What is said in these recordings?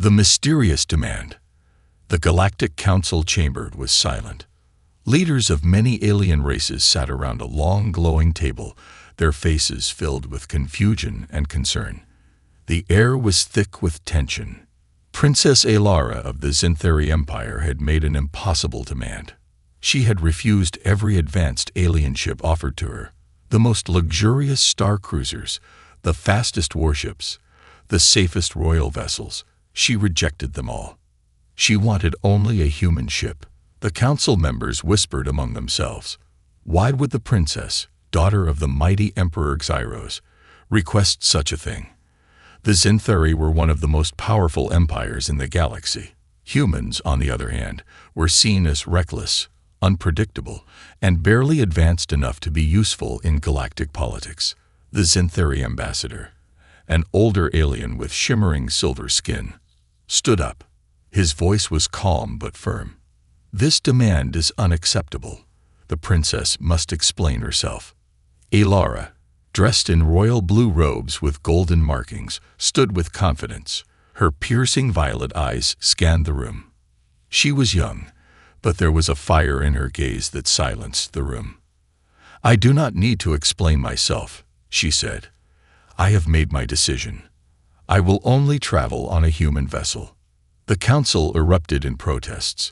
The mysterious demand. The Galactic Council chamber was silent. Leaders of many alien races sat around a long, glowing table, their faces filled with confusion and concern. The air was thick with tension. Princess Alara of the Zintheri Empire had made an impossible demand. She had refused every advanced alien ship offered to her. The most luxurious star cruisers, the fastest warships, the safest royal vessels. She rejected them all. She wanted only a human ship. The council members whispered among themselves. Why would the princess, daughter of the mighty Emperor Xyros, request such a thing? The Zintheri were one of the most powerful empires in the galaxy. Humans, on the other hand, were seen as reckless, unpredictable, and barely advanced enough to be useful in galactic politics. The Zintheri ambassador, an older alien with shimmering silver skin, stood up. His voice was calm but firm. This demand is unacceptable. The princess must explain herself. Alara, dressed in royal blue robes with golden markings, stood with confidence. Her piercing violet eyes scanned the room. She was young, but there was a fire in her gaze that silenced the room. I do not need to explain myself, she said. I have made my decision. I will only travel on a human vessel. The council erupted in protests.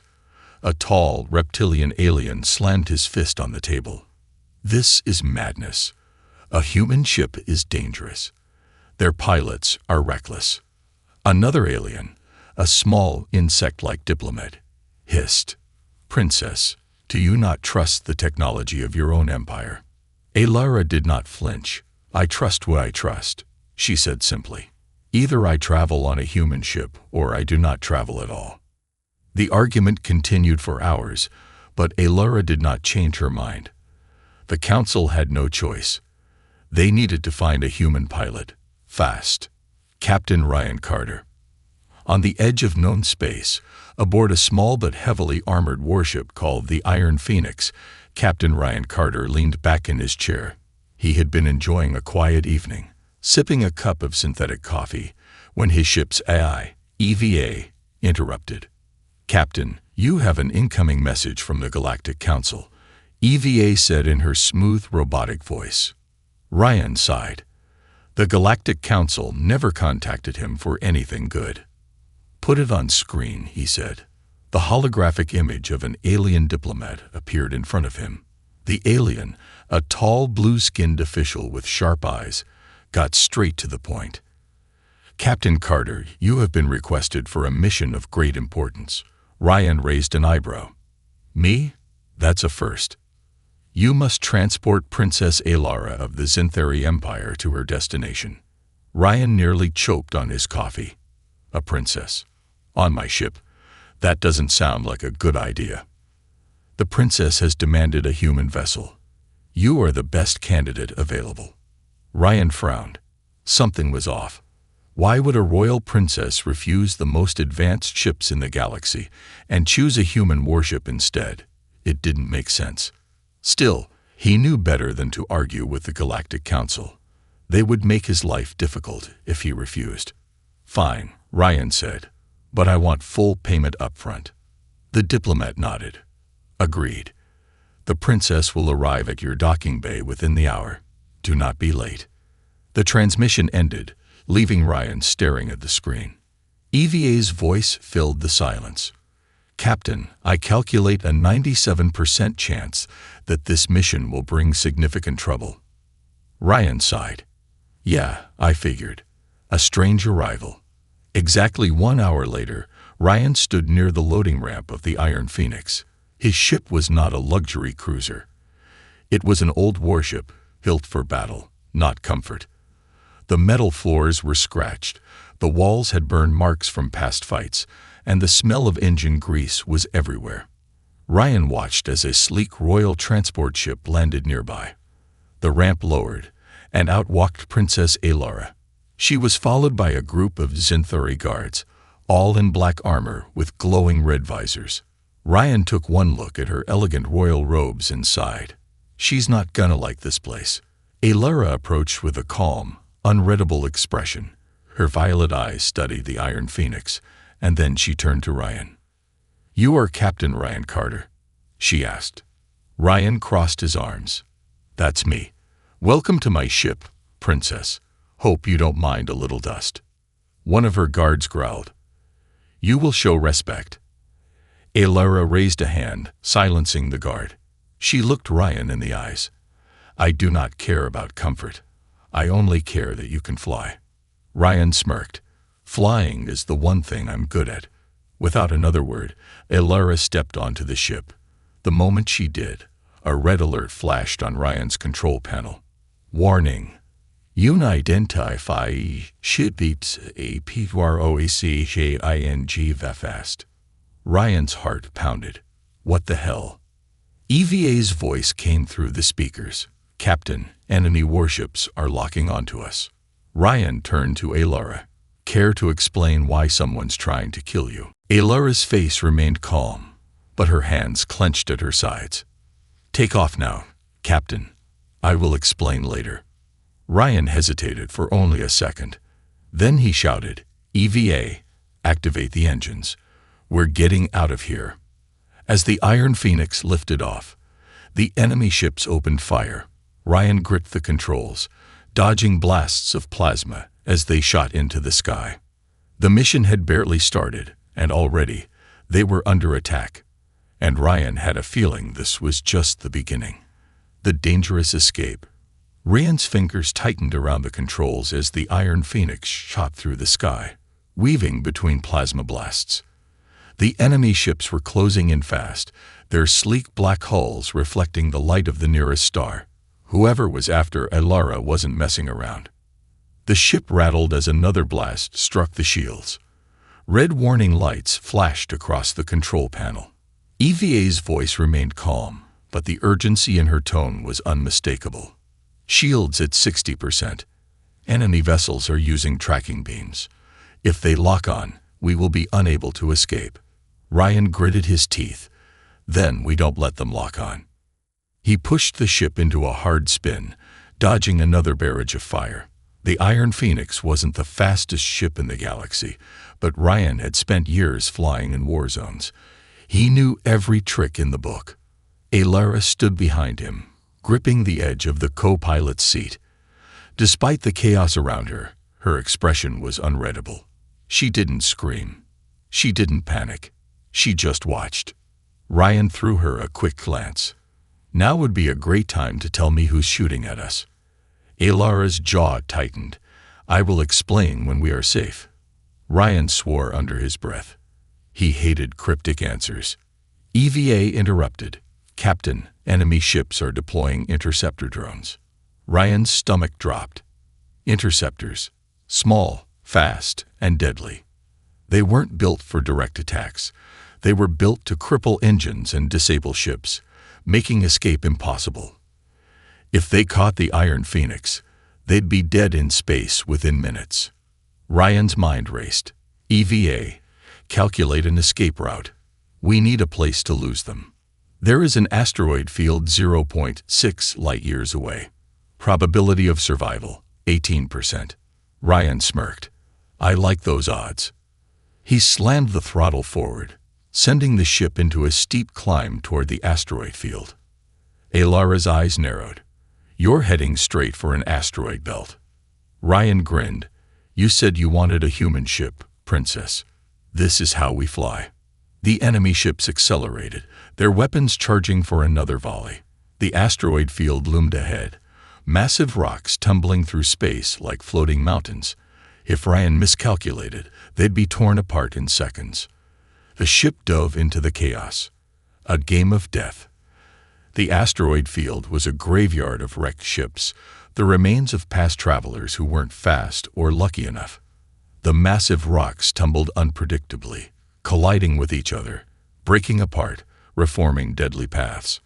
A tall, reptilian alien slammed his fist on the table. This is madness. A human ship is dangerous. Their pilots are reckless. Another alien, a small, insect-like diplomat, hissed. Princess, do you not trust the technology of your own empire? Alara did not flinch. I trust what I trust, she said simply. Either I travel on a human ship or I do not travel at all. The argument continued for hours, but Alara did not change her mind. The council had no choice. They needed to find a human pilot, fast. Captain Ryan Carter. On the edge of known space, aboard a small but heavily armored warship called the Iron Phoenix, Captain Ryan Carter leaned back in his chair. He had been enjoying a quiet evening, sipping a cup of synthetic coffee, when his ship's AI, EVA, interrupted. Captain, you have an incoming message from the Galactic Council, EVA said in her smooth, robotic voice. Ryan sighed. The Galactic Council never contacted him for anything good. Put it on screen, he said. The holographic image of an alien diplomat appeared in front of him. The alien, a tall, blue-skinned official with sharp eyes, got straight to the point. Captain Carter, you have been requested for a mission of great importance. Ryan raised an eyebrow. Me? That's a first. You must transport Princess Alara of the Zintheri Empire to her destination. Ryan nearly choked on his coffee. A princess. On my ship. That doesn't sound like a good idea. The princess has demanded a human vessel. You are the best candidate available. Ryan frowned. Something was off. Why would a royal princess refuse the most advanced ships in the galaxy and choose a human warship instead? It didn't make sense. Still, he knew better than to argue with the Galactic Council. They would make his life difficult if he refused. Fine, Ryan said, but I want full payment up front. The diplomat nodded. Agreed. The princess will arrive at your docking bay within the hour. Do not be late. The transmission ended, leaving Ryan staring at the screen. EVA's voice filled the silence. Captain, I calculate a 97% chance that this mission will bring significant trouble. Ryan sighed. Yeah, I figured. A strange arrival. Exactly 1 hour later, Ryan stood near the loading ramp of the Iron Phoenix. His ship was not a luxury cruiser. It was an old warship, built for battle, not comfort. The metal floors were scratched, the walls had burned marks from past fights, and the smell of engine grease was everywhere. Ryan watched as a sleek royal transport ship landed nearby. The ramp lowered, and out walked Princess Alara. She was followed by a group of Zintheri guards, all in black armor with glowing red visors. Ryan took one look at her elegant royal robes and sighed. She's not gonna like this place. Alara approached with a calm, unreadable expression. Her violet eyes studied the Iron Phoenix, and then she turned to Ryan. "You are Captain Ryan Carter?" she asked. Ryan crossed his arms. "That's me. Welcome to my ship, Princess. Hope you don't mind a little dust." One of her guards growled. "You will show respect." Alara raised a hand, silencing the guard. She looked Ryan in the eyes. "I do not care about comfort. I only care that you can fly." Ryan smirked. "Flying is the one thing I'm good at." Without another word, Alara stepped onto the ship. The moment she did, a red alert flashed on Ryan's control panel. "Warning. Unidentified ship a PROACHING fast." Ryan's heart pounded. What the hell? EVA's voice came through the speakers. "Captain, enemy warships are locking onto us." Ryan turned to Alara. "Care to explain why someone's trying to kill you?" Alara's face remained calm, but her hands clenched at her sides. "Take off now, Captain. I will explain later." Ryan hesitated for only a second. Then he shouted, "EVA, activate the engines. We're getting out of here." As the Iron Phoenix lifted off, the enemy ships opened fire. Ryan gripped the controls, dodging blasts of plasma as they shot into the sky. The mission had barely started, and already they were under attack. And Ryan had a feeling this was just the beginning. The dangerous escape. Ryan's fingers tightened around the controls as the Iron Phoenix shot through the sky, weaving between plasma blasts. The enemy ships were closing in fast, their sleek black hulls reflecting the light of the nearest star. Whoever was after Alara wasn't messing around. The ship rattled as another blast struck the shields. Red warning lights flashed across the control panel. EVA's voice remained calm, but the urgency in her tone was unmistakable. "Shields at 60%. Enemy vessels are using tracking beams. If they lock on, we will be unable to escape." Ryan gritted his teeth. "Then we don't let them lock on." He pushed the ship into a hard spin, dodging another barrage of fire. The Iron Phoenix wasn't the fastest ship in the galaxy, but Ryan had spent years flying in war zones. He knew every trick in the book. Alara stood behind him, gripping the edge of the co-pilot's seat. Despite the chaos around her, her expression was unreadable. She didn't scream. She didn't panic. She just watched. Ryan threw her a quick glance. "Now would be a great time to tell me who's shooting at us." Alara's jaw tightened. "I will explain when we are safe." Ryan swore under his breath. He hated cryptic answers. EVA interrupted. "Captain, enemy ships are deploying interceptor drones." Ryan's stomach dropped. Interceptors. Small, fast, and deadly. They weren't built for direct attacks. They were built to cripple engines and disable ships, making escape impossible. If they caught the Iron Phoenix, they'd be dead in space within minutes. Ryan's mind raced. "EVA, calculate an escape route. We need a place to lose them." "There is an asteroid field 0.6 light-years away. Probability of survival, 18%. Ryan smirked. "I like those odds." He slammed the throttle forward, sending the ship into a steep climb toward the asteroid field. Alara's eyes narrowed. "You're heading straight for an asteroid belt." Ryan grinned. "You said you wanted a human ship, Princess. This is how we fly." The enemy ships accelerated, their weapons charging for another volley. The asteroid field loomed ahead, massive rocks tumbling through space like floating mountains. If Ryan miscalculated, they'd be torn apart in seconds. The ship dove into the chaos. A game of death. The asteroid field was a graveyard of wrecked ships, the remains of past travelers who weren't fast or lucky enough. The massive rocks tumbled unpredictably, colliding with each other, breaking apart, reforming deadly paths.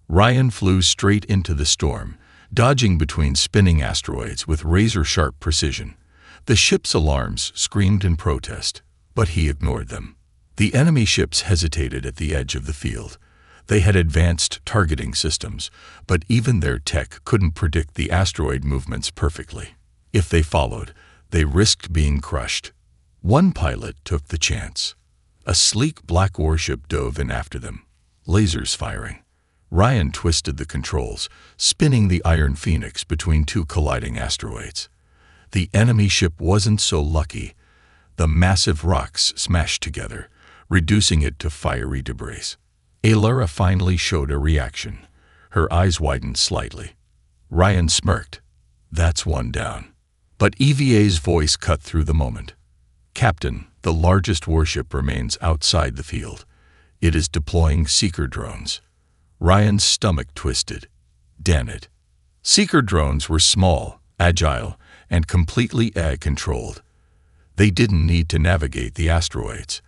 Ryan flew straight into the storm, dodging between spinning asteroids with razor-sharp precision. The ship's alarms screamed in protest, but he ignored them. The enemy ships hesitated at the edge of the field. They had advanced targeting systems, but even their tech couldn't predict the asteroid movements perfectly. If they followed, They risked being crushed. One pilot took the chance. A sleek black warship dove in after them, lasers firing. Ryan twisted the controls, spinning the Iron Phoenix between two colliding asteroids. The enemy ship wasn't so lucky. The massive rocks smashed together, reducing it to fiery debris. Alara finally showed a reaction. Her eyes widened slightly. Ryan smirked. That's one down. But EVA's voice cut through the moment. Captain, the largest warship remains outside the field. It is deploying seeker drones. Ryan's stomach twisted. Damn it. Seeker drones were small, agile, and completely AI-controlled. They didn't need to navigate the asteroids.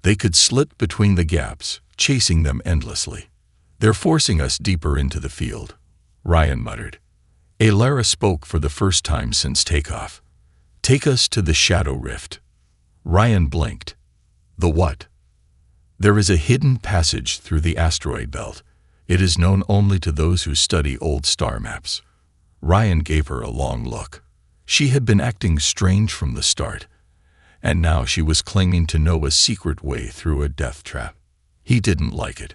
They could slit between the gaps, chasing them endlessly. They're forcing us deeper into the field, Ryan muttered. Alara spoke for the first time since takeoff. Take us to the Shadow Rift. Ryan blinked. The what? There is a hidden passage through the asteroid belt. It is known only to those who study old star maps. Ryan gave her a long look. She had been acting strange from the start, and now she was claiming to know a secret way through a death trap. He didn't like it,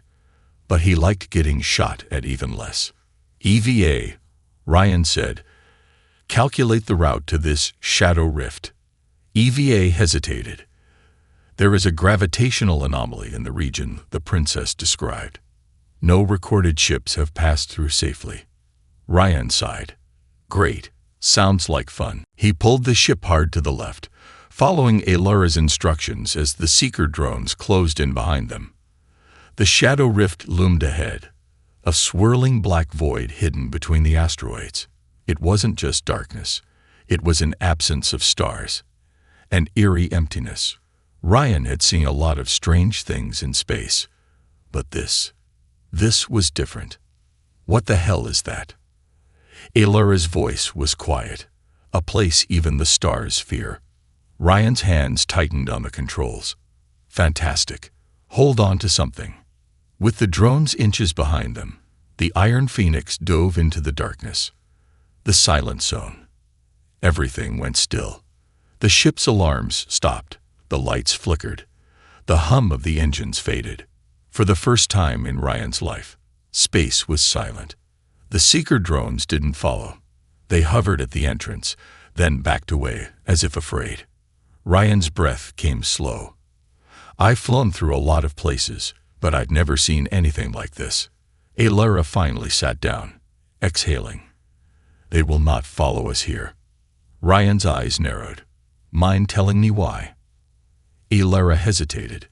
but he liked getting shot at even less. EVA, Ryan said, calculate the route to this Shadow Rift. EVA hesitated. There is a gravitational anomaly in the region the princess described. No recorded ships have passed through safely. Ryan sighed. Great. Sounds like fun. He pulled the ship hard to the left, following Alara's instructions as the seeker drones closed in behind them. The Shadow Rift loomed ahead, a swirling black void hidden between the asteroids. It wasn't just darkness. It was an absence of stars, an eerie emptiness. Ryan had seen a lot of strange things in space, but this was different. What the hell is that? Alara's voice was quiet, a place even the stars fear. Ryan's hands tightened on the controls. Fantastic. Hold on to something. With the drones inches behind them, the Iron Phoenix dove into the darkness. The silent zone. Everything went still. The ship's alarms stopped. The lights flickered. The hum of the engines faded. For the first time in Ryan's life, space was silent. The seeker drones didn't follow. They hovered at the entrance, then backed away, as if afraid. Ryan's breath came slow. I've flown through a lot of places, but I'd never seen anything like this. Alara finally sat down, exhaling. They will not follow us here. Ryan's eyes narrowed. Mind telling me why? Alara hesitated.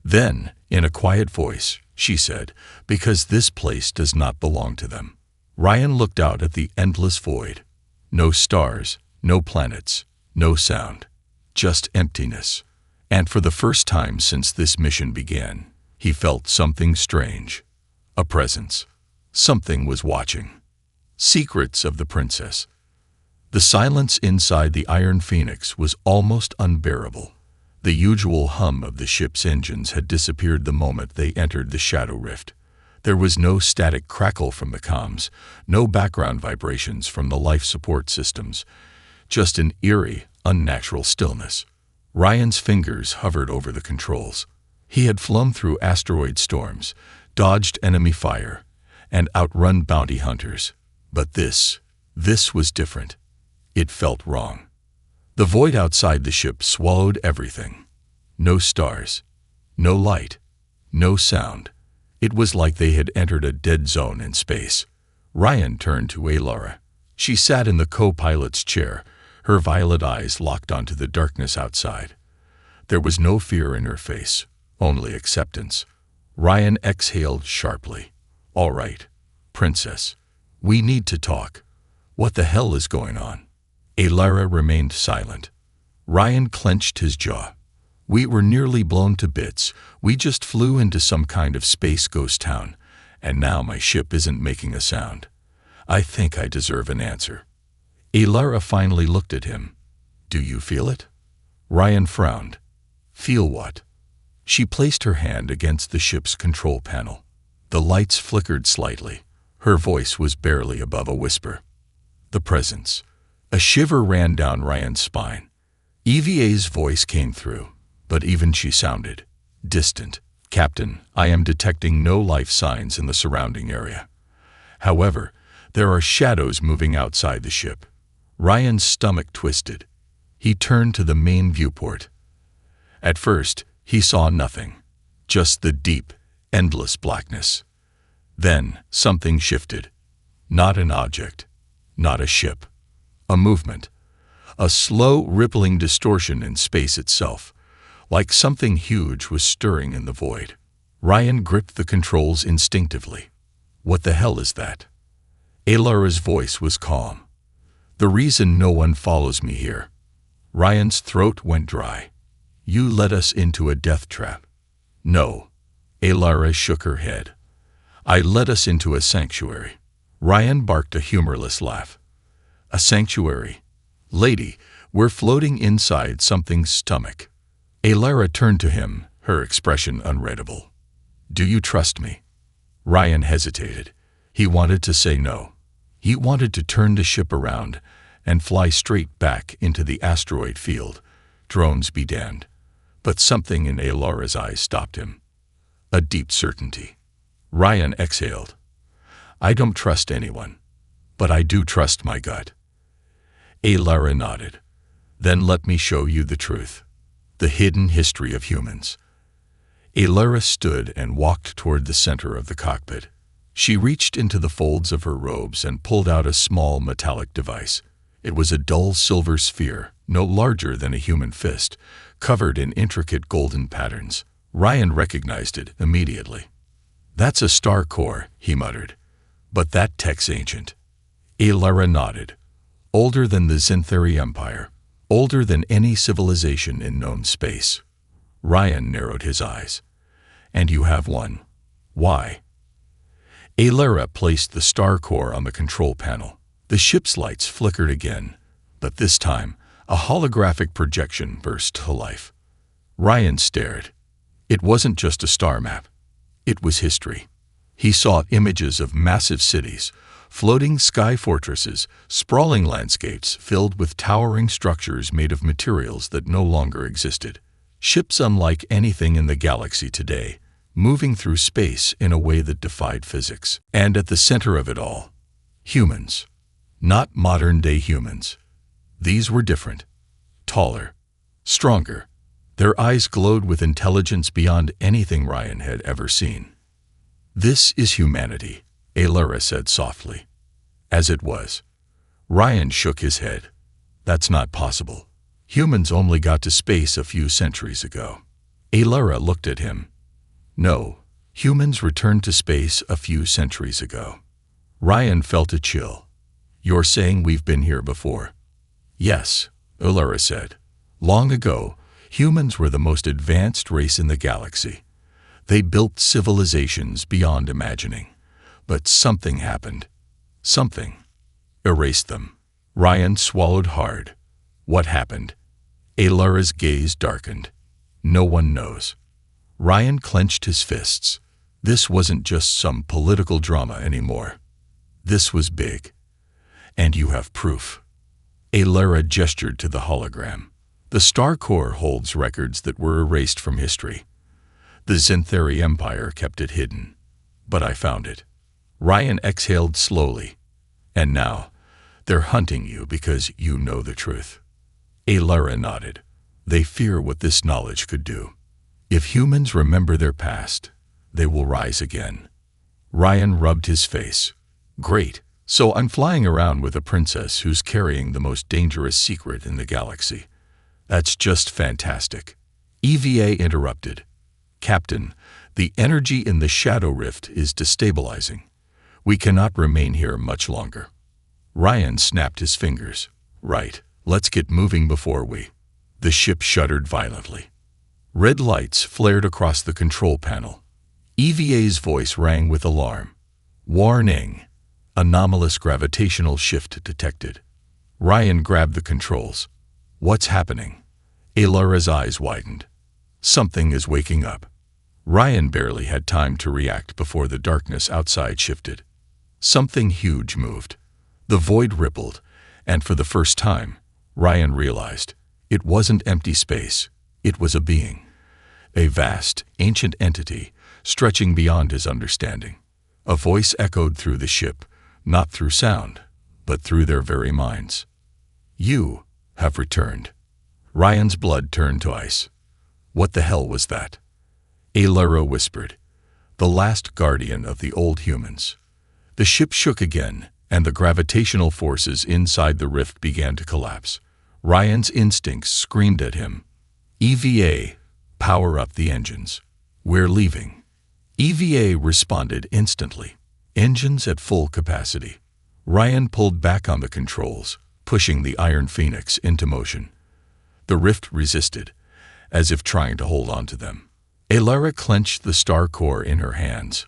Then, in a quiet voice, she said, because this place does not belong to them. Ryan looked out at the endless void. No stars, no planets, no sound. Just emptiness. And for the first time since this mission began, he felt something strange. A presence. Something was watching. Secrets of the princess. The silence inside the Iron Phoenix was almost unbearable. The usual hum of the ship's engines had disappeared the moment they entered the Shadow Rift. There was no static crackle from the comms, no background vibrations from the life support systems, just an eerie, unnatural stillness. Ryan's fingers hovered over the controls. He had flown through asteroid storms, dodged enemy fire, and outrun bounty hunters. But this was different. It felt wrong. The void outside the ship swallowed everything. No stars, no light, no sound. It was like they had entered a dead zone in space. Ryan turned to Alara. She sat in the co-pilot's chair, her violet eyes locked onto the darkness outside. There was no fear in her face, only acceptance. Ryan exhaled sharply. All right, princess, we need to talk. What the hell is going on? Alara remained silent. Ryan clenched his jaw. We were nearly blown to bits. We just flew into some kind of space ghost town, and now my ship isn't making a sound. I think I deserve an answer. Alara finally looked at him. Do you feel it? Ryan frowned. Feel what? She placed her hand against the ship's control panel. The lights flickered slightly. Her voice was barely above a whisper. The presence. A shiver ran down Ryan's spine. EVA's voice came through, but even she sounded distant. Captain, I am detecting no life signs in the surrounding area. However, there are shadows moving outside the ship. Ryan's stomach twisted. He turned to the main viewport. At first, he saw nothing, just the deep, endless blackness. Then, something shifted. Not an object, not a ship. A movement. A slow, rippling distortion in space itself, like something huge was stirring in the void. Ryan gripped the controls instinctively. What the hell is that? Alara's voice was calm. The reason no one follows me here. Ryan's throat went dry. You led us into a death trap. No. Alara shook her head. I led us into a sanctuary. Ryan barked a humorless laugh. A sanctuary? Lady, we're floating inside something's stomach. Alara turned to him, her expression unreadable. Do you trust me? Ryan hesitated. He wanted to say no. He wanted to turn the ship around and fly straight back into the asteroid field. Drones be damned. But something in Alara's eyes stopped him. A deep certainty. Ryan exhaled. I don't trust anyone, but I do trust my gut. Alara nodded. Then let me show you the truth. The hidden history of humans. Alara stood and walked toward the center of the cockpit. She reached into the folds of her robes and pulled out a small metallic device. It was a dull silver sphere, no larger than a human fist, covered in intricate golden patterns. Ryan recognized it immediately. That's a star core, he muttered. But that tech's ancient. Alara nodded. Older than the Zinthari Empire. Older than any civilization in known space. Ryan narrowed his eyes. And you have one. Why? Alara placed the star core on the control panel. The ship's lights flickered again, but this time, a holographic projection burst to life. Ryan stared. It wasn't just a star map. It was history. He saw images of massive cities, floating sky fortresses, sprawling landscapes filled with towering structures made of materials that no longer existed. Ships unlike anything in the galaxy today, moving through space in a way that defied physics. And at the center of it all, humans. Not modern-day humans. These were different. Taller. Stronger. Their eyes glowed with intelligence beyond anything Ryan had ever seen. This is humanity, Alara said softly. As it was. Ryan shook his head. That's not possible. Humans only got to space a few centuries ago. Alara looked at him. No, humans returned to space a few centuries ago. Ryan felt a chill. You're saying we've been here before? Yes, Alara said. Long ago, humans were the most advanced race in the galaxy. They built civilizations beyond imagining. But something happened. Something erased them. Ryan swallowed hard. What happened? Alara's gaze darkened. No one knows. Ryan clenched his fists. This wasn't just some political drama anymore. This was big. And you have proof. Alara gestured to the hologram. The star core holds records that were erased from history. The Zinthari Empire kept it hidden. But I found it. Ryan exhaled slowly. And now, they're hunting you because you know the truth. Alara nodded. They fear what this knowledge could do. If humans remember their past, they will rise again. Ryan rubbed his face. Great. So I'm flying around with a princess who's carrying the most dangerous secret in the galaxy. That's just fantastic. EVA interrupted. Captain, the energy in the shadow rift is destabilizing. We cannot remain here much longer. Ryan snapped his fingers. Right, let's get moving before we... The ship shuddered violently. Red lights flared across the control panel. EVA's voice rang with alarm. Warning! Anomalous gravitational shift detected. Ryan grabbed the controls. What's happening? Alara's eyes widened. Something is waking up. Ryan barely had time to react before the darkness outside shifted. Something huge moved. The void rippled, and for the first time, Ryan realized It wasn't empty space. It was a being. A vast, ancient entity, stretching beyond his understanding. A voice echoed through the ship, not through sound, but through their very minds. "You have returned." Ryan's blood turned to ice. What the hell was that? Alara whispered, "The last guardian of the old humans." The ship shook again, and the gravitational forces inside the rift began to collapse. Ryan's instincts screamed at him. "EVA, power up the engines. We're leaving." EVA responded instantly. Engines at full capacity. Ryan pulled back on the controls, pushing the Iron Phoenix into motion. The rift resisted, as if trying to hold on to them. Alara clenched the star core in her hands.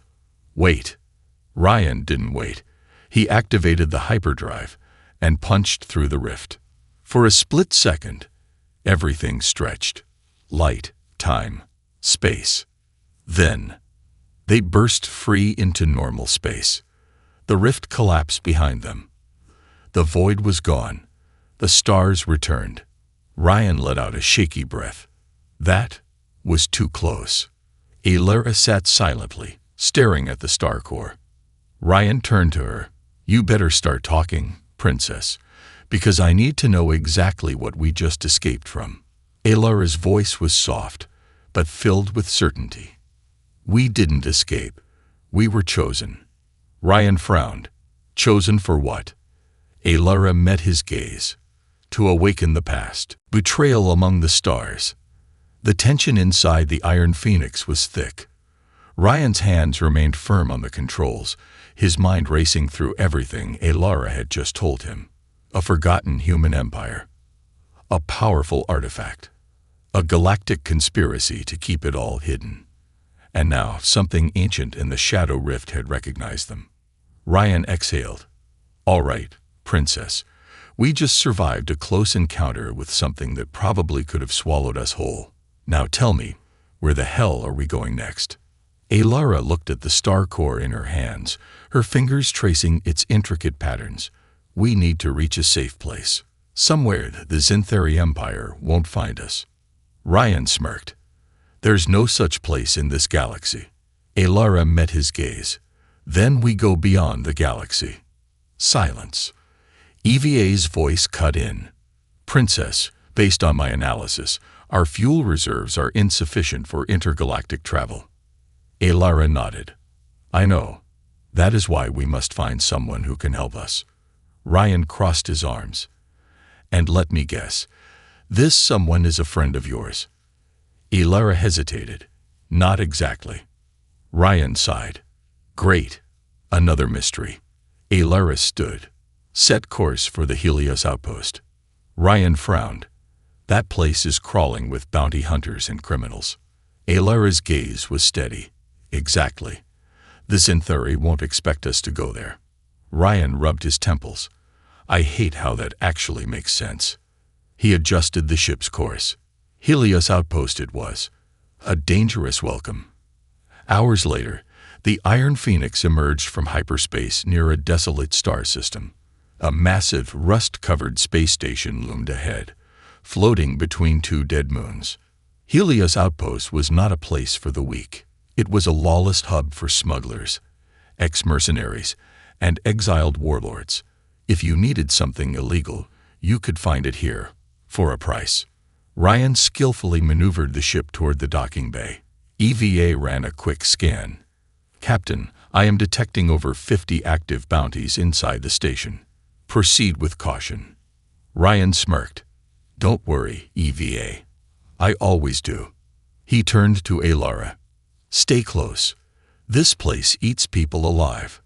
"Wait." Ryan didn't wait. He activated the hyperdrive and punched through the rift. For a split second, everything stretched. Light, time, space. Then, they burst free into normal space. The rift collapsed behind them. The void was gone. The stars returned. Ryan let out a shaky breath. That was too close. Alara sat silently, staring at the star core. Ryan turned to her. "You better start talking, Princess, because I need to know exactly what we just escaped from." Alara's voice was soft, but filled with certainty. "We didn't escape. We were chosen." Ryan frowned. "Chosen for what?" Alara met his gaze. "To awaken the past. Betrayal among the stars." The tension inside the Iron Phoenix was thick. Ryan's hands remained firm on the controls, his mind racing through everything Alara had just told him. A forgotten human empire. A powerful artifact. A galactic conspiracy to keep it all hidden. And now something ancient in the Shadow Rift had recognized them. Ryan exhaled. "All right, Princess. We just survived a close encounter with something that probably could have swallowed us whole. Now tell me, where the hell are we going next?" Alara looked at the star core in her hands, her fingers tracing its intricate patterns. "We need to reach a safe place. Somewhere the Zinthari Empire won't find us." Ryan smirked. "There's no such place in this galaxy." Alara met his gaze. "Then we go beyond the galaxy." Silence. EVA's voice cut in. "Princess, based on my analysis, our fuel reserves are insufficient for intergalactic travel." Alara nodded. "I know. That is why we must find someone who can help us." Ryan crossed his arms. "And let me guess, this someone is a friend of yours." Alara hesitated. "Not exactly." Ryan sighed. "Great. Another mystery." Alara stood. "Set course for the Helios Outpost." Ryan frowned. "That place is crawling with bounty hunters and criminals." Alara's gaze was steady. "Exactly. The Zinthari won't expect us to go there." Ryan rubbed his temples. "I hate how that actually makes sense." He adjusted the ship's course. Helios Outpost it was. A dangerous welcome. Hours later, the Iron Phoenix emerged from hyperspace near a desolate star system. A massive, rust-covered space station loomed ahead, floating between two dead moons. Helios Outpost was not a place for the weak. It was a lawless hub for smugglers, ex-mercenaries, and exiled warlords. If you needed something illegal, you could find it here, for a price. Ryan skillfully maneuvered the ship toward the docking bay. EVA ran a quick scan. "Captain, I am detecting over 50 active bounties inside the station. Proceed with caution." Ryan smirked. "Don't worry, EVA. I always do." He turned to Alara. "Stay close. This place eats people alive."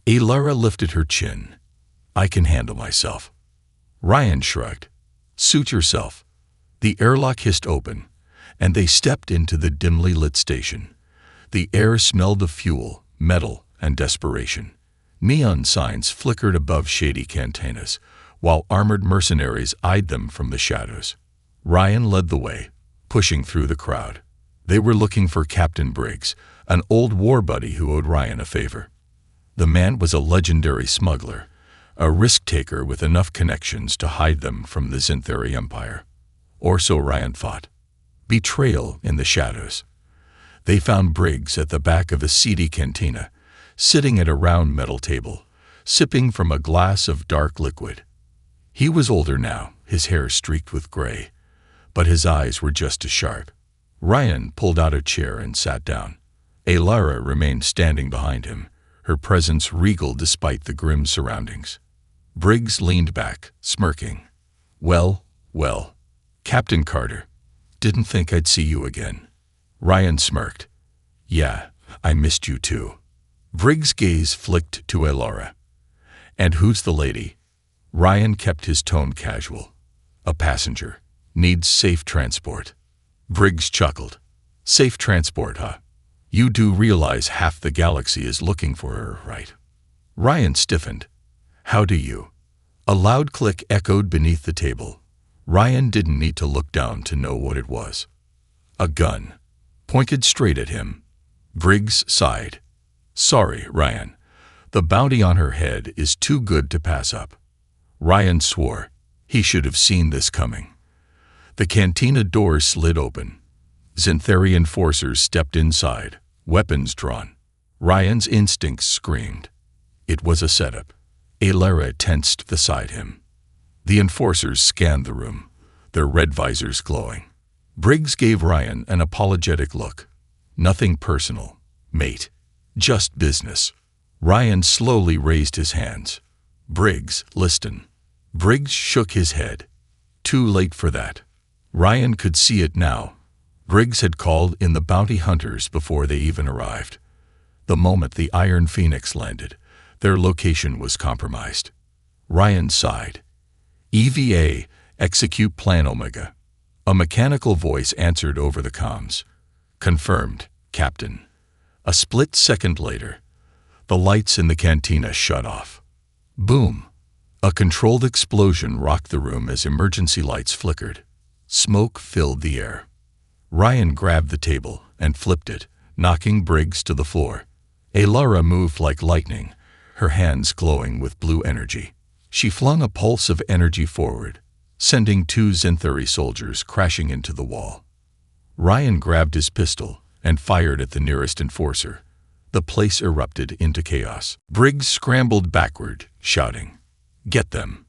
Alara lifted her chin. "I can handle myself." Ryan shrugged. "Suit yourself." The airlock hissed open, and they stepped into the dimly lit station. The air smelled of fuel, metal, and desperation. Neon signs flickered above shady cantinas, while armored mercenaries eyed them from the shadows. Ryan led the way, pushing through the crowd. They were looking for Captain Briggs, an old war buddy who owed Ryan a favor. The man was a legendary smuggler, a risk-taker with enough connections to hide them from the Zinthari Empire. or so Ryan thought. Betrayal in the shadows. They found Briggs at the back of a seedy cantina, sitting at a round metal table, sipping from a glass of dark liquid. He was older now, his hair streaked with gray, but his eyes were just as sharp. Ryan pulled out a chair and sat down. Lara remained standing behind him, her presence regal despite the grim surroundings. Briggs leaned back, smirking. Well, Captain Carter, didn't think I'd see you again." Ryan smirked. "Yeah, I missed you too." Briggs' gaze flicked to Lara. "And who's the lady?" Ryan kept his tone casual. "A passenger. Needs safe transport." Briggs chuckled. "Safe transport, huh? You do realize half the galaxy is looking for her, right?" Ryan stiffened. "How do you?" A loud click echoed beneath the table. Ryan didn't need to look down to know what it was. A gun, pointed straight at him. Briggs sighed. "Sorry, Ryan. The bounty on her head is too good to pass up." Ryan swore. He should have seen this coming. The cantina door slid open. Xanthari enforcers stepped inside, weapons drawn. Ryan's instincts screamed. It was a setup. Lara tensed beside him. The enforcers scanned the room, their red visors glowing. Briggs gave Ryan an apologetic look. "Nothing personal, mate. Just business." Ryan slowly raised his hands. "Briggs, listen." Briggs shook his head. Too late for that. Ryan could see it now. Briggs had called in the bounty hunters before they even arrived. The moment the Iron Phoenix landed, their location was compromised. Ryan sighed. "EVA, execute Plan Omega." A mechanical voice answered over the comms. "Confirmed, Captain." A split second later, the lights in the cantina shut off. Boom! A controlled explosion rocked the room as emergency lights flickered. Smoke filled the air. Ryan grabbed the table and flipped it, knocking Briggs to the floor. Lara moved like lightning, her hands glowing with blue energy. She flung a pulse of energy forward, sending 2 Xanthari soldiers crashing into the wall. Ryan grabbed his pistol and fired at the nearest enforcer. The place erupted into chaos. Briggs scrambled backward, shouting, "Get them!"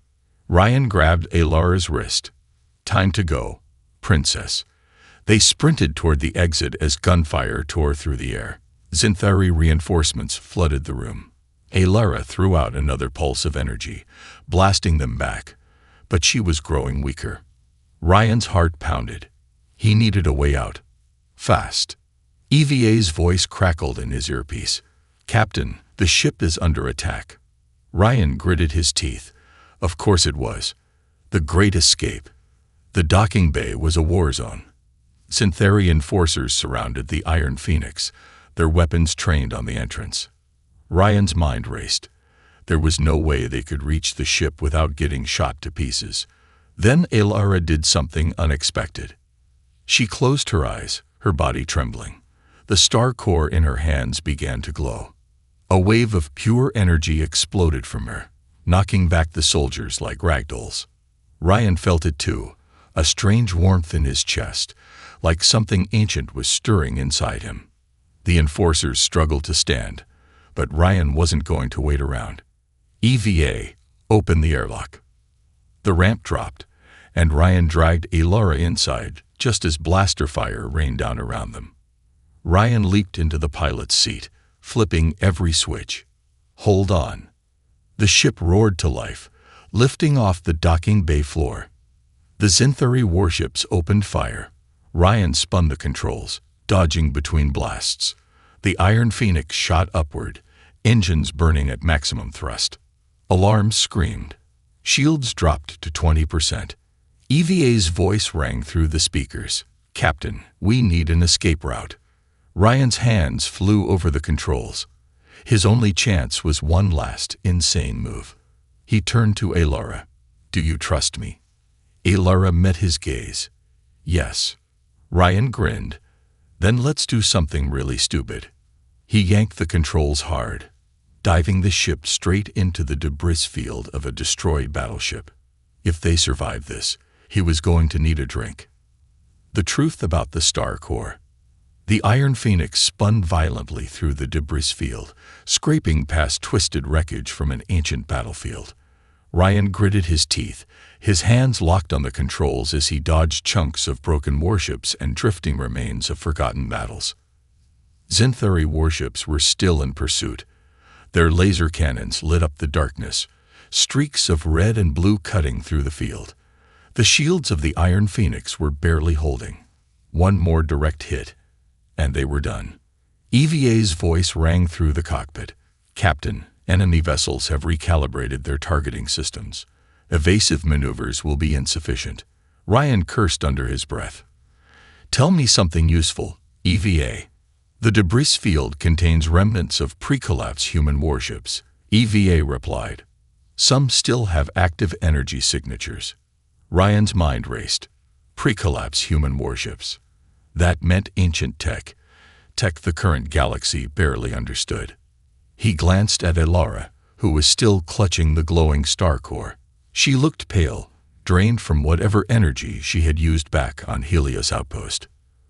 Ryan grabbed Lara's wrist. "Time to go, Princess." They sprinted toward the exit as gunfire tore through the air. Xanthari reinforcements flooded the room. Lara threw out another pulse of energy, blasting them back, but she was growing weaker. Ryan's heart pounded. He needed a way out. Fast. EVA's voice crackled in his earpiece. "Captain, the ship is under attack." Ryan gritted his teeth. Of course it was. The Great Escape. The docking bay was a war zone. Xanthari enforcers surrounded the Iron Phoenix, their weapons trained on the entrance. Ryan's mind raced. There was no way they could reach the ship without getting shot to pieces. Then Lara did something unexpected. She closed her eyes, her body trembling. The star core in her hands began to glow. A wave of pure energy exploded from her, knocking back the soldiers like ragdolls. Ryan felt it too, a strange warmth in his chest, like something ancient was stirring inside him. The enforcers struggled to stand, but Ryan wasn't going to wait around. EVA, open the airlock. The ramp dropped, and Ryan dragged Lara inside just as blaster fire rained down around them. Ryan leaped into the pilot's seat, flipping every switch. Hold on. The ship roared to life, lifting off the docking bay floor. The Xanthari warships opened fire. Ryan spun the controls, dodging between blasts. The Iron Phoenix shot upward, engines burning at maximum thrust. Alarms screamed. Shields dropped to 20%. EVA's voice rang through the speakers. "Captain, we need an escape route." Ryan's hands flew over the controls. His only chance was one last insane move. He turned to Lara. "Do you trust me?" Lara met his gaze. "Yes." Ryan grinned. "Then let's do something really stupid." He yanked the controls hard, diving the ship straight into the debris field of a destroyed battleship. If they survive this, He was going to need a drink. The truth about the star core. The Iron Phoenix spun violently through the debris field, scraping past twisted wreckage from an ancient battlefield. Ryan gritted his teeth, his hands locked on the controls as he dodged chunks of broken warships and drifting remains of forgotten battles. Zinthari warships were still in pursuit. Their laser cannons lit up the darkness, streaks of red and blue cutting through the field. The shields of the Iron Phoenix were barely holding. One more direct hit, and they were done. EVA's voice rang through the cockpit. "Captain, enemy vessels have recalibrated their targeting systems. Evasive maneuvers will be insufficient." Ryan cursed under his breath. "Tell me something useful, EVA." "The debris field contains remnants of pre-collapse human warships," EVA replied. "Some still have active energy signatures." Ryan's mind raced. Pre-collapse human warships. That meant ancient tech the current galaxy barely understood. He glanced at Elara, who was still clutching the glowing star core. She looked pale, drained from whatever energy she had used back on Helios Outpost.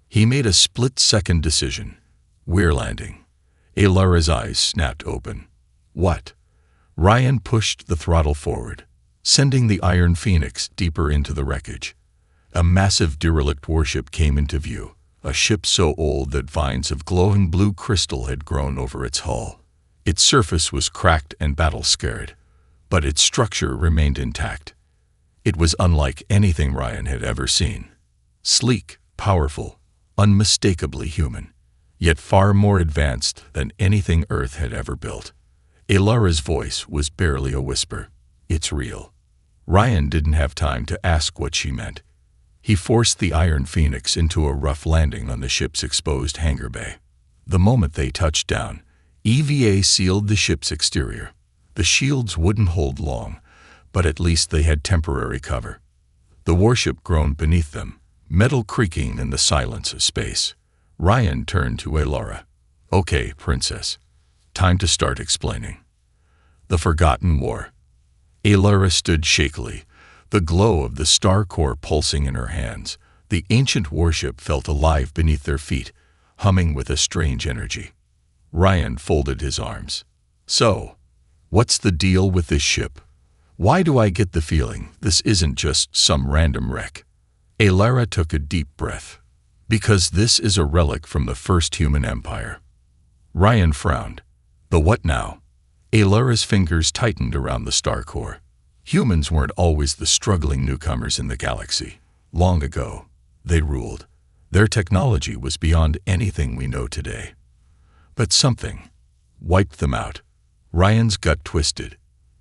He made a split-second decision. "We're landing." Elara's eyes snapped open. "What?" Ryan pushed the throttle forward, sending the Iron Phoenix deeper into the wreckage. A massive derelict warship came into view, a ship so old that vines of glowing blue crystal had grown over its hull. Its surface was cracked and battle-scarred, but its structure remained intact. It was unlike anything Ryan had ever seen. Sleek, powerful, unmistakably human, yet far more advanced than anything Earth had ever built. Elara's voice was barely a whisper. "It's real." Ryan didn't have time to ask what she meant. He forced the Iron Phoenix into a rough landing on the ship's exposed hangar bay. The moment they touched down, EVA sealed the ship's exterior. The shields wouldn't hold long, but at least they had temporary cover. The warship groaned beneath them, metal creaking in the silence of space. Ryan turned to Elara. "Okay, Princess. Time to start explaining." The Forgotten War. Elara stood shakily, the glow of the star core pulsing in her hands. The ancient warship felt alive beneath their feet, humming with a strange energy. Ryan folded his arms. "So, what's the deal with this ship? Why do I get the feeling this isn't just some random wreck?" Elara took a deep breath. "Because this is a relic from the first human empire." Ryan frowned. "The what now?" Elara's fingers tightened around the star core. Humans weren't always the struggling newcomers in the galaxy. Long ago, they ruled. Their technology was beyond anything we know today. But something wiped them out. Ryan's gut twisted.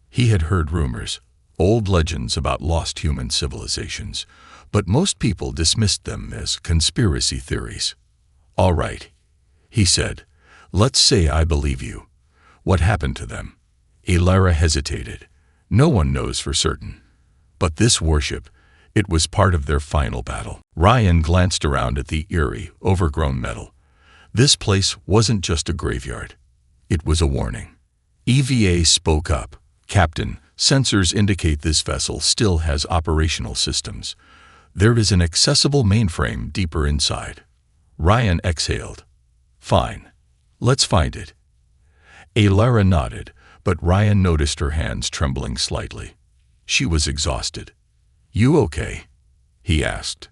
He had heard rumors, old legends about lost human civilizations, but most people dismissed them as conspiracy theories. "All right," he said. "Let's say I believe you. What happened to them?" Elara hesitated. "No one knows for certain. But this warship, it was part of their final battle." Ryan glanced around at the eerie, overgrown metal. This place wasn't just a graveyard. It was a warning. EVA spoke up. "Captain, sensors indicate this vessel still has operational systems. There is an accessible mainframe deeper inside." Ryan exhaled. "Fine. Let's find it." Elara nodded, but Ryan noticed her hands trembling slightly. She was exhausted. "You okay?" he asked.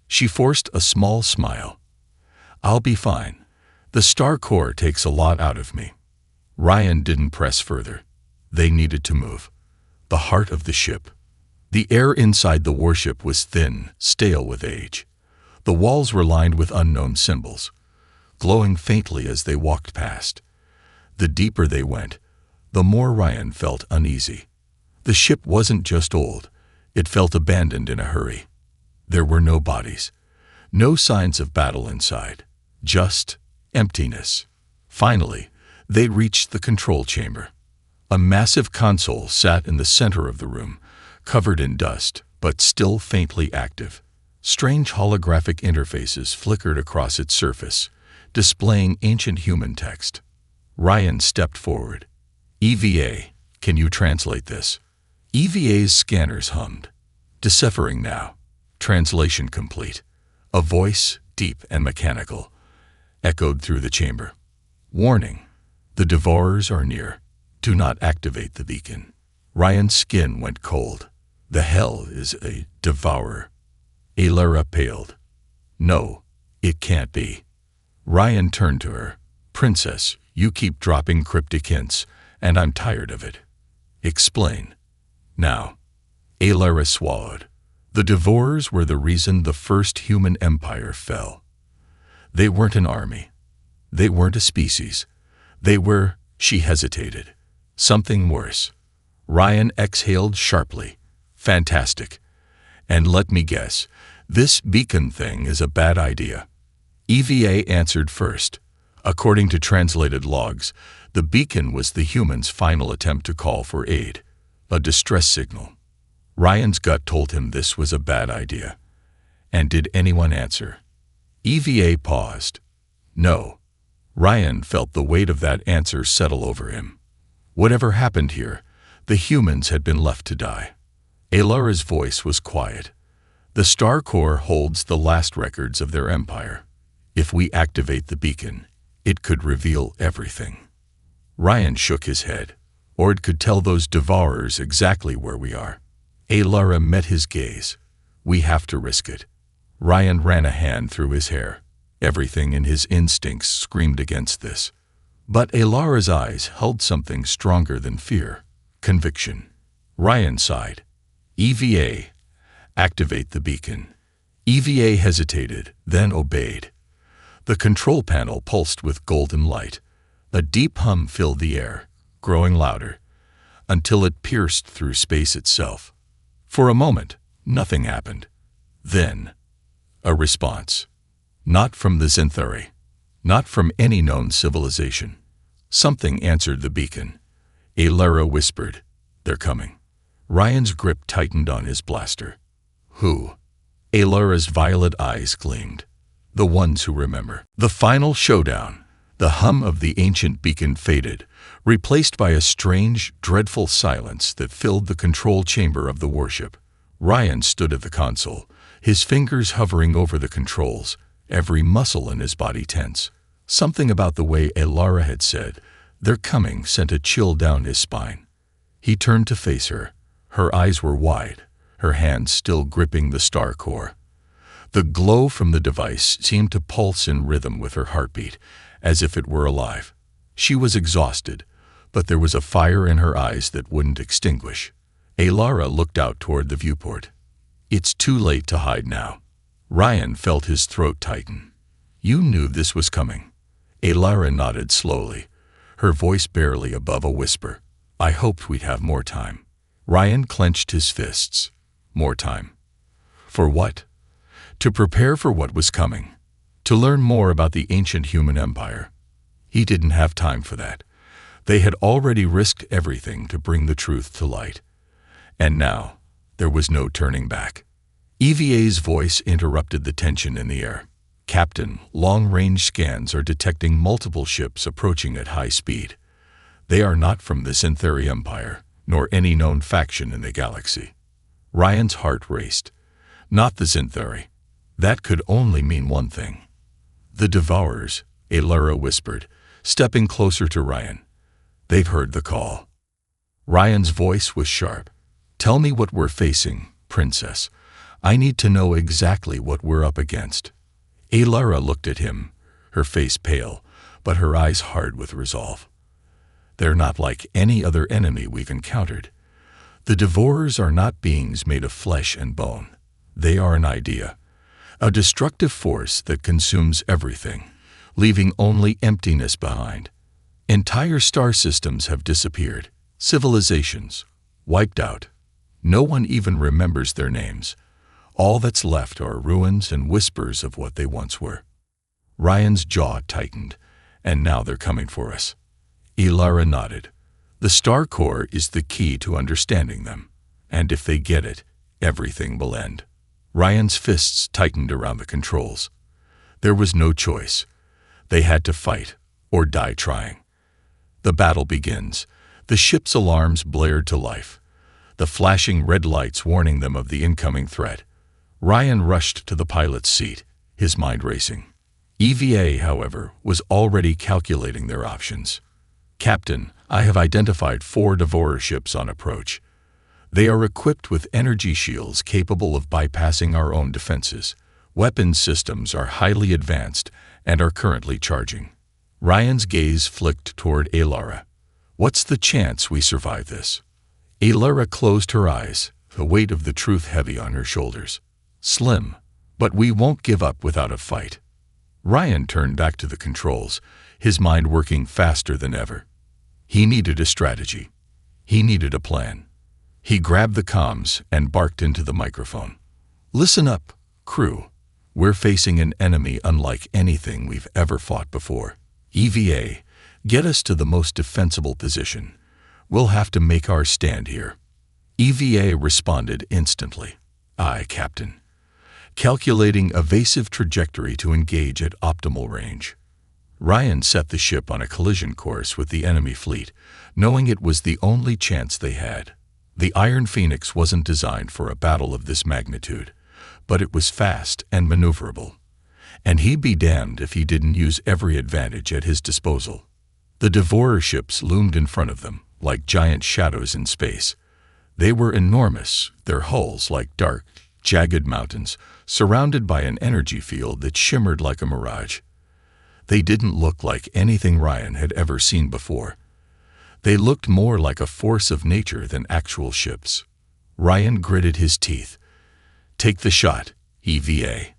She forced a small smile. "I'll be fine. The star core takes a lot out of me." Ryan didn't press further. They needed to move. The heart of the ship. The air inside the warship was thin, stale with age. The walls were lined with unknown symbols, glowing faintly as they walked past. The deeper they went, the more Ryan felt uneasy. The ship wasn't just old, it felt abandoned in a hurry. There were no bodies, no signs of battle inside, just emptiness. Finally, they reached the control chamber. A massive console sat in the center of the room, covered in dust, but still faintly active. Strange holographic interfaces flickered across its surface, displaying ancient human text. Ryan stepped forward. "EVA, can you translate this?" EVA's scanners hummed. "Deciphering now." Translation complete. A voice, deep and mechanical, echoed through the chamber. Warning. The Devourers are near. Do not activate the beacon. Ryan's skin went cold. The hell is a Devourer? Alara paled. No, it can't be. Ryan turned to her. Princess, you keep dropping cryptic hints, and I'm tired of it. Explain. Now. Alara swallowed. The Devourers were the reason the first human empire fell. They weren't an army. They weren't a species. They were, she hesitated, something worse. Ryan exhaled sharply. Fantastic. And let me guess, this beacon thing is a bad idea. EVA answered first. According to translated logs, the beacon was the humans' final attempt to call for aid, a distress signal. Ryan's gut told him this was a bad idea. And did anyone answer? EVA paused. No. Ryan felt the weight of that answer settle over him. Whatever happened here, the humans had been left to die. Alara's voice was quiet. The Star Core holds the last records of their empire. If we activate the beacon, it could reveal everything. Ryan shook his head. Or it could tell those Devourers exactly where we are. Alara met his gaze. We have to risk it. Ryan ran a hand through his hair. Everything in his instincts screamed against this. But Alara's eyes held something stronger than fear. Conviction. Ryan sighed. EVA. Activate the beacon. EVA hesitated, then obeyed. The control panel pulsed with golden light. A deep hum filled the air, growing louder, until it pierced through space itself. For a moment, nothing happened. Then, a response. Not from the Zinthari. Not from any known civilization. Something answered the beacon. Alara whispered, "They're coming." Ryan's grip tightened on his blaster. Who? Alara's violet eyes gleamed. The ones who remember. The final showdown. The hum of the ancient beacon faded, replaced by a strange, dreadful silence that filled the control chamber of the warship. Ryan stood at the console, his fingers hovering over the controls, every muscle in his body tense. Something about the way Alara had said, "They're coming," sent a chill down his spine. He turned to face her. Her eyes were wide, her hands still gripping the Star Core. The glow from the device seemed to pulse in rhythm with her heartbeat, as if it were alive. She was exhausted, but there was a fire in her eyes that wouldn't extinguish. Alara looked out toward the viewport. It's too late to hide now. Ryan felt his throat tighten. You knew this was coming. Alara nodded slowly, her voice barely above a whisper. I hoped we'd have more time. Ryan clenched his fists. More time. For what? To prepare for what was coming. To learn more about the ancient human empire. He didn't have time for that. They had already risked everything to bring the truth to light. And now, there was no turning back. EVA's voice interrupted the tension in the air. Captain, long-range scans are detecting multiple ships approaching at high speed. They are not from the Zinthari Empire, nor any known faction in the galaxy. Ryan's heart raced. Not the Zinthari. That could only mean one thing. The Devourers, Alara whispered, stepping closer to Ryan. They've heard the call. Ryan's voice was sharp. Tell me what we're facing, Princess. I need to know exactly what we're up against. Alara looked at him, her face pale, but her eyes hard with resolve. They're not like any other enemy we've encountered. The Devourers are not beings made of flesh and bone. They are an idea, a destructive force that consumes everything, leaving only emptiness behind. Entire star systems have disappeared, civilizations, wiped out. No one even remembers their names. All that's left are ruins and whispers of what they once were. Ryan's jaw tightened, and now they're coming for us. Alara nodded. The Star Core is the key to understanding them, and if they get it, everything will end. Ryan's fists tightened around the controls. There was no choice. They had to fight, or die trying. The battle begins. The ship's alarms blared to life, the flashing red lights warning them of the incoming threat. Ryan rushed to the pilot's seat, his mind racing. EVA, however, was already calculating their options. "Captain, I have identified 4 Devourer ships on approach. They are equipped with energy shields capable of bypassing our own defenses. Weapons systems are highly advanced and are currently charging." Ryan's gaze flicked toward Alara. "What's the chance we survive this?" Alara closed her eyes, the weight of the truth heavy on her shoulders. "Slim, but we won't give up without a fight." Ryan turned back to the controls, his mind working faster than ever. He needed a strategy. He needed a plan. He grabbed the comms and barked into the microphone. "Listen up, crew. We're facing an enemy unlike anything we've ever fought before. EVA, get us to the most defensible position. We'll have to make our stand here." EVA responded instantly. "Aye, Captain." Calculating evasive trajectory to engage at optimal range. Ryan set the ship on a collision course with the enemy fleet, knowing it was the only chance they had. The Iron Phoenix wasn't designed for a battle of this magnitude, but it was fast and maneuverable. And he'd be damned if he didn't use every advantage at his disposal. The Devourer ships loomed in front of them, like giant shadows in space. They were enormous, their hulls like dark, jagged mountains, surrounded by an energy field that shimmered like a mirage. They didn't look like anything Ryan had ever seen before. They looked more like a force of nature than actual ships. Ryan gritted his teeth. "Take the shot, EVA.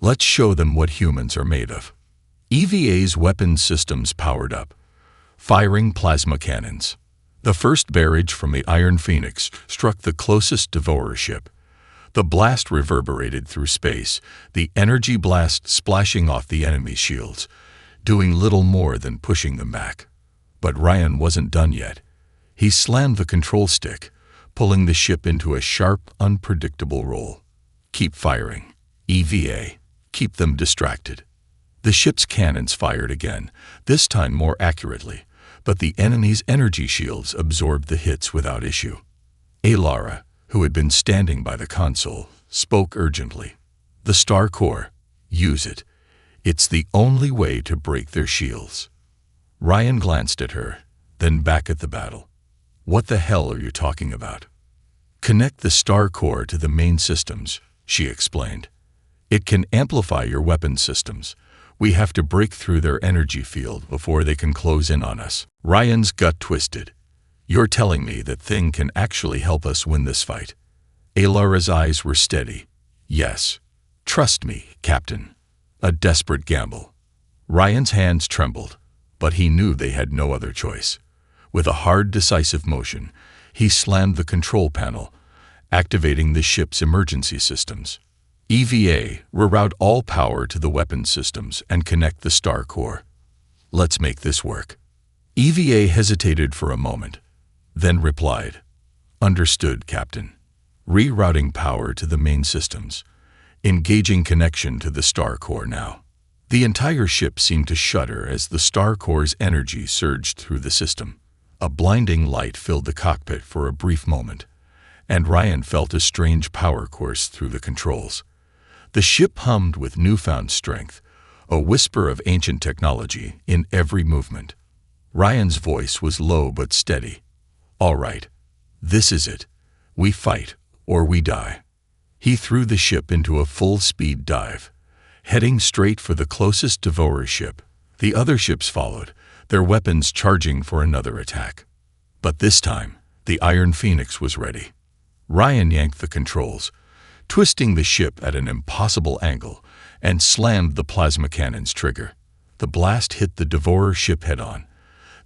Let's show them what humans are made of." EVA's weapons systems powered up, firing plasma cannons. The first barrage from the Iron Phoenix struck the closest Devourer ship. The blast reverberated through space, the energy blast splashing off the enemy's shields, doing little more than pushing them back. But Ryan wasn't done yet. He slammed the control stick, pulling the ship into a sharp, unpredictable roll. "Keep firing, EVA. Keep them distracted." The ship's cannons fired again, this time more accurately, but the enemy's energy shields absorbed the hits without issue. Alara, who had been standing by the console, spoke urgently. "The Star Core, use it. It's the only way to break their shields." Ryan glanced at her, then back at the battle. "What the hell are you talking about?" "Connect the Star Core to the main systems," she explained. "It can amplify your weapon systems. We have to break through their energy field before they can close in on us." Ryan's gut twisted. "You're telling me that thing can actually help us win this fight?" Alara's eyes were steady. "Yes. Trust me, Captain." A desperate gamble. Ryan's hands trembled, but he knew they had no other choice. With a hard, decisive motion, he slammed the control panel, activating the ship's emergency systems. "EVA, reroute all power to the weapon systems and connect the Star Core. Let's make this work." EVA hesitated for a moment, then replied, "Understood, Captain. Rerouting power to the main systems. Engaging connection to the Star Core now." The entire ship seemed to shudder as the Star Core's energy surged through the system. A blinding light filled the cockpit for a brief moment, and Ryan felt a strange power course through the controls. The ship hummed with newfound strength, a whisper of ancient technology in every movement. Ryan's voice was low but steady. "All right, this is it. We fight, or we die." He threw the ship into a full-speed dive, heading straight for the closest Devourer ship. The other ships followed, their weapons charging for another attack. But this time, the Iron Phoenix was ready. Ryan yanked the controls, twisting the ship at an impossible angle, and slammed the plasma cannon's trigger. The blast hit the Devourer ship head-on,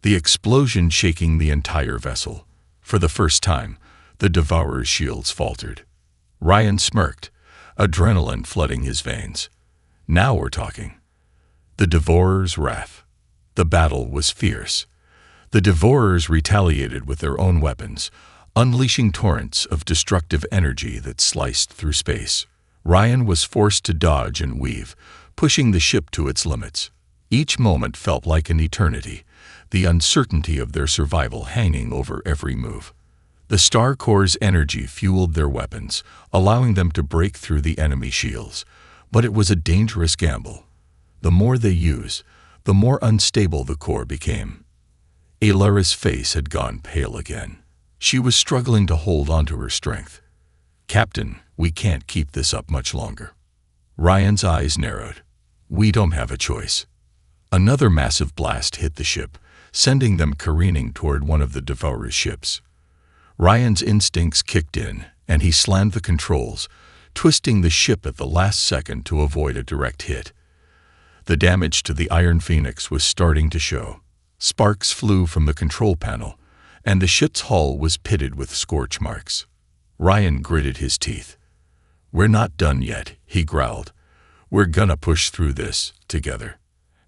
the explosion shaking the entire vessel. For the first time, the Devourer's shields faltered. Ryan smirked, adrenaline flooding his veins. Now we're talking. The Devourer's wrath. The battle was fierce. The Devourers retaliated with their own weapons, unleashing torrents of destructive energy that sliced through space. Ryan was forced to dodge and weave, pushing the ship to its limits. Each moment felt like an eternity, the uncertainty of their survival hanging over every move. The Star Core's energy fueled their weapons, allowing them to break through the enemy shields. But it was a dangerous gamble. The more they used, the more unstable the core became. Alara's face had gone pale again. She was struggling to hold onto her strength. "Captain, we can't keep this up much longer." Ryan's eyes narrowed. "We don't have a choice." Another massive blast hit the ship, sending them careening toward one of the Devourer's ships. Ryan's instincts kicked in, and he slammed the controls, twisting the ship at the last second to avoid a direct hit. The damage to the Iron Phoenix was starting to show. Sparks flew from the control panel, and the ship's hull was pitted with scorch marks. Ryan gritted his teeth. "We're not done yet," he growled. "We're gonna push through this, together."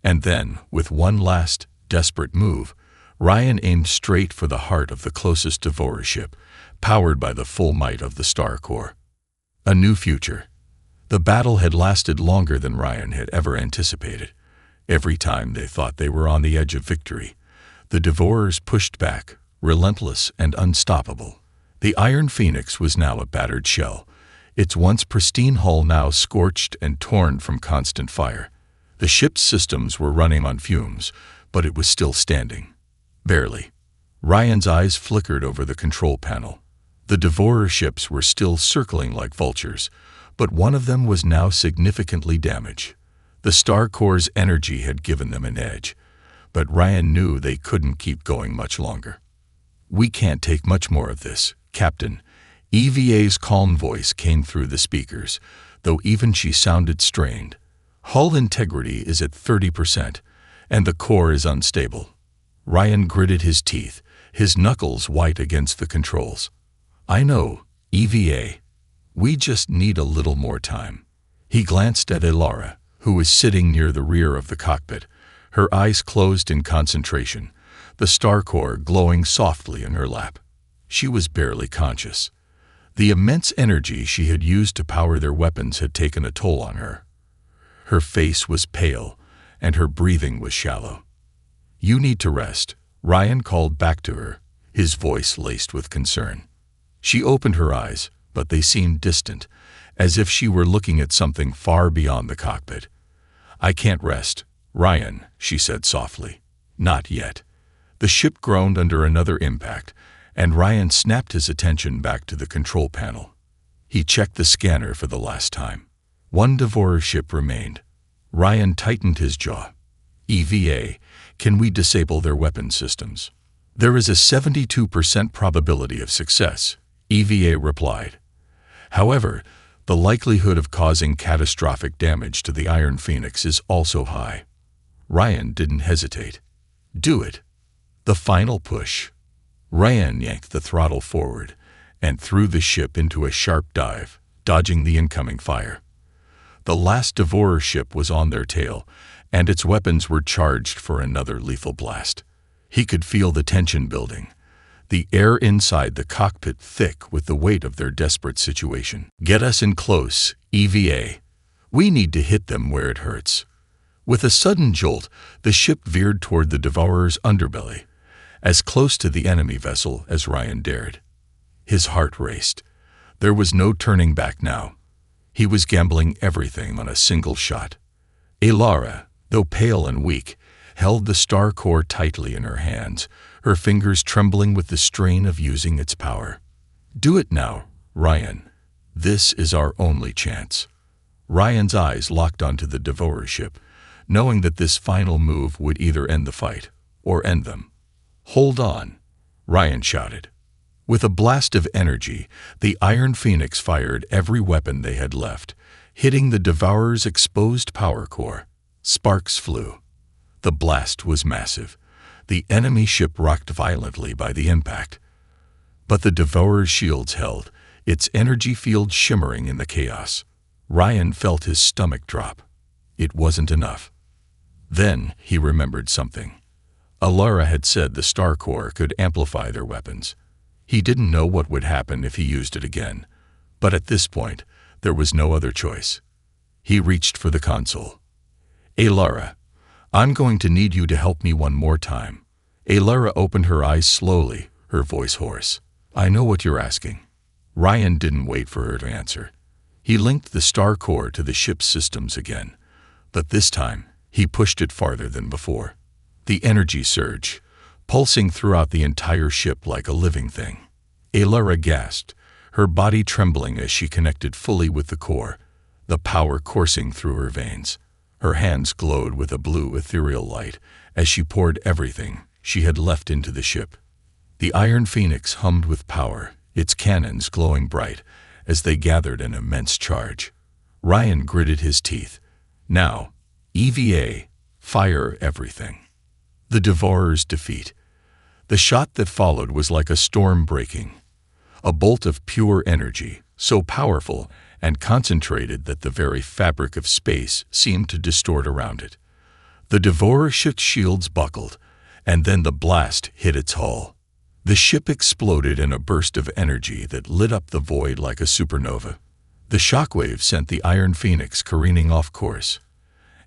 And then, with one last, desperate move, Ryan aimed straight for the heart of the closest Devourer ship, powered by the full might of the Star Core. A new future. The battle had lasted longer than Ryan had ever anticipated. Every time they thought they were on the edge of victory, the Devourers pushed back, relentless and unstoppable. The Iron Phoenix was now a battered shell, its once pristine hull now scorched and torn from constant fire. The ship's systems were running on fumes, but it was still standing. Barely. Ryan's eyes flickered over the control panel. The Devourer ships were still circling like vultures, but one of them was now significantly damaged. The Star Core's energy had given them an edge, but Ryan knew they couldn't keep going much longer. "We can't take much more of this, Captain." EVA's calm voice came through the speakers, though even she sounded strained. "Hull integrity is at 30%, and the core is unstable." Ryan gritted his teeth, his knuckles white against the controls. "I know, EVA. We just need a little more time." He glanced at Alara, who was sitting near the rear of the cockpit, her eyes closed in concentration, the Star Core glowing softly in her lap. She was barely conscious. The immense energy she had used to power their weapons had taken a toll on her. Her face was pale, and her breathing was shallow. "You need to rest," Ryan called back to her, his voice laced with concern. She opened her eyes, but they seemed distant, as if she were looking at something far beyond the cockpit. "I can't rest, Ryan," she said softly. "Not yet." The ship groaned under another impact, and Ryan snapped his attention back to the control panel. He checked the scanner for the last time. One Devourer ship remained. Ryan tightened his jaw. "EVA, can we disable their weapon systems?" "There is a 72% probability of success," EVA replied. "However, the likelihood of causing catastrophic damage to the Iron Phoenix is also high." Ryan didn't hesitate. "Do it." The final push. Ryan yanked the throttle forward and threw the ship into a sharp dive, dodging the incoming fire. The last Devourer ship was on their tail, and its weapons were charged for another lethal blast. He could feel the tension building, the air inside the cockpit thick with the weight of their desperate situation. "Get us in close, EVA. We need to hit them where it hurts." With a sudden jolt, the ship veered toward the Devourer's underbelly, as close to the enemy vessel as Ryan dared. His heart raced. There was no turning back now. He was gambling everything on a single shot. Alara, though pale and weak, held the Star Core tightly in her hands, her fingers trembling with the strain of using its power. "Do it now, Ryan. This is our only chance." Ryan's eyes locked onto the Devourer ship, knowing that this final move would either end the fight or end them. "Hold on," Ryan shouted. With a blast of energy, the Iron Phoenix fired every weapon they had left, hitting the Devourer's exposed power core. Sparks flew. The blast was massive. The enemy ship rocked violently by the impact. But the Devourer's shields held, its energy field shimmering in the chaos. Ryan felt his stomach drop. It wasn't enough. Then he remembered something. Alara had said the Star Core could amplify their weapons. He didn't know what would happen if he used it again, but at this point, there was no other choice. He reached for the console. "Alara, I'm going to need you to help me one more time." Alara opened her eyes slowly, her voice hoarse. I know what you're asking. Ryan didn't wait for her to answer. He linked the star core to the ship's systems again, but this time he pushed it farther than before. The energy surged, pulsing throughout the entire ship like a living thing. Alara gasped, her body trembling as she connected fully with the core, the power coursing through her veins. Her hands glowed with a blue ethereal light as she poured everything she had left into the ship. The Iron Phoenix hummed with power, its cannons glowing bright as they gathered an immense charge. Ryan gritted his teeth. Now, EVA, fire everything. The Devourer's defeat. The shot that followed was like a storm breaking, a bolt of pure energy, so powerful and concentrated that the very fabric of space seemed to distort around it. The Devourer's shields buckled, and then the blast hit its hull. The ship exploded in a burst of energy that lit up the void like a supernova. The shockwave sent the Iron Phoenix careening off course,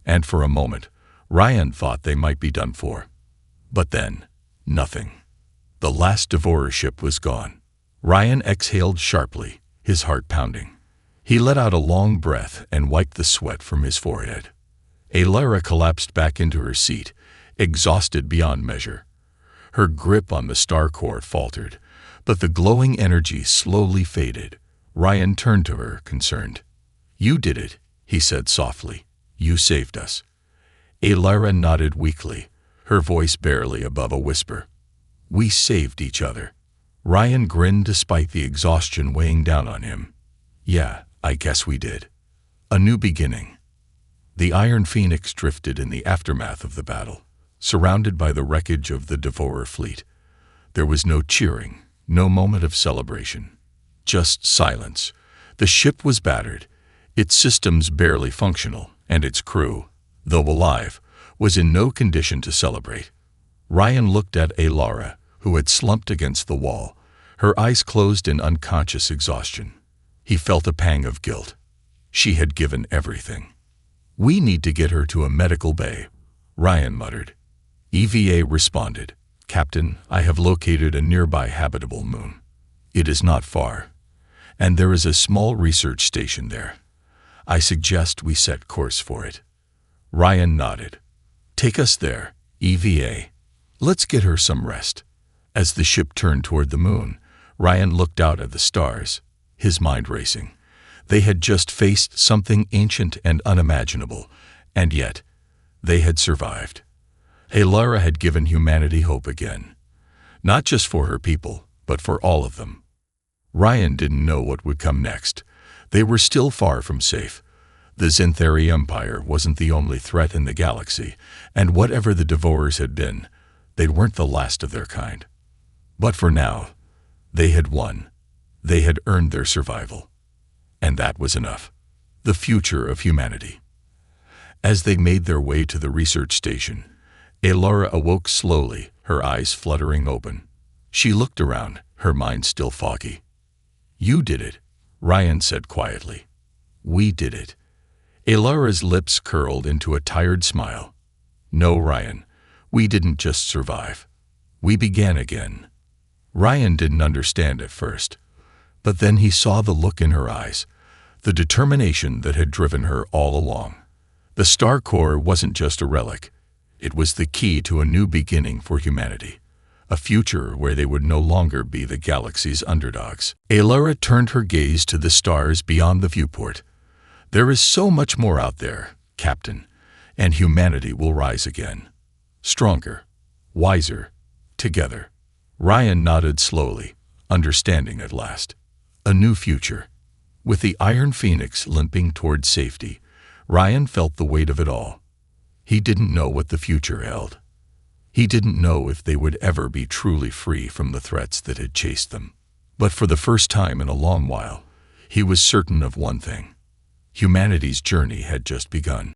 and for a moment, Ryan thought they might be done for. But then, nothing. The last Devourer ship was gone. Ryan exhaled sharply, his heart pounding. He let out a long breath and wiped the sweat from his forehead. Alara collapsed back into her seat, exhausted beyond measure. Her grip on the star core faltered, but the glowing energy slowly faded. Ryan turned to her, concerned. "You did it," he said softly. "You saved us." Alara nodded weakly, her voice barely above a whisper. "We saved each other." Ryan grinned despite the exhaustion weighing down on him. "Yeah, I guess we did." A new beginning. The Iron Phoenix drifted in the aftermath of the battle, surrounded by the wreckage of the Devourer fleet. There was no cheering, no moment of celebration. Just silence. The ship was battered, its systems barely functional, and its crew, though alive, was in no condition to celebrate. Ryan looked at Alara, who had slumped against the wall, her eyes closed in unconscious exhaustion. He felt a pang of guilt. She had given everything. "We need to get her to a medical bay," Ryan muttered. EVA responded, "Captain, I have located a nearby habitable moon. It is not far, and there is a small research station there. I suggest we set course for it." Ryan nodded. "Take us there, EVA. Let's get her some rest." As the ship turned toward the moon, Ryan looked out at the stars, his mind racing. They had just faced something ancient and unimaginable, and yet they had survived. Alara had given humanity hope again, not just for her people, but for all of them. Ryan didn't know what would come next. They were still far from safe. The Zinthari Empire wasn't the only threat in the galaxy, and whatever the Devourers had been, they weren't the last of their kind. But for now, they had won. They had earned their survival. And that was enough. The future of humanity. As they made their way to the research station, Alara awoke slowly, her eyes fluttering open. She looked around, her mind still foggy. "You did it," Ryan said quietly. "We did it." Alara's lips curled into a tired smile. "No, Ryan, we didn't just survive. We began again." Ryan didn't understand at first, but then he saw the look in her eyes, the determination that had driven her all along. The star core wasn't just a relic. It was the key to a new beginning for humanity, a future where they would no longer be the galaxy's underdogs. Alara turned her gaze to the stars beyond the viewport. "There is so much more out there, Captain, and humanity will rise again. Stronger, wiser, together." Ryan nodded slowly, understanding at last. A new future. With the Iron Phoenix limping toward safety, Ryan felt the weight of it all. He didn't know what the future held. He didn't know if they would ever be truly free from the threats that had chased them. But for the first time in a long while, he was certain of one thing. Humanity's journey had just begun.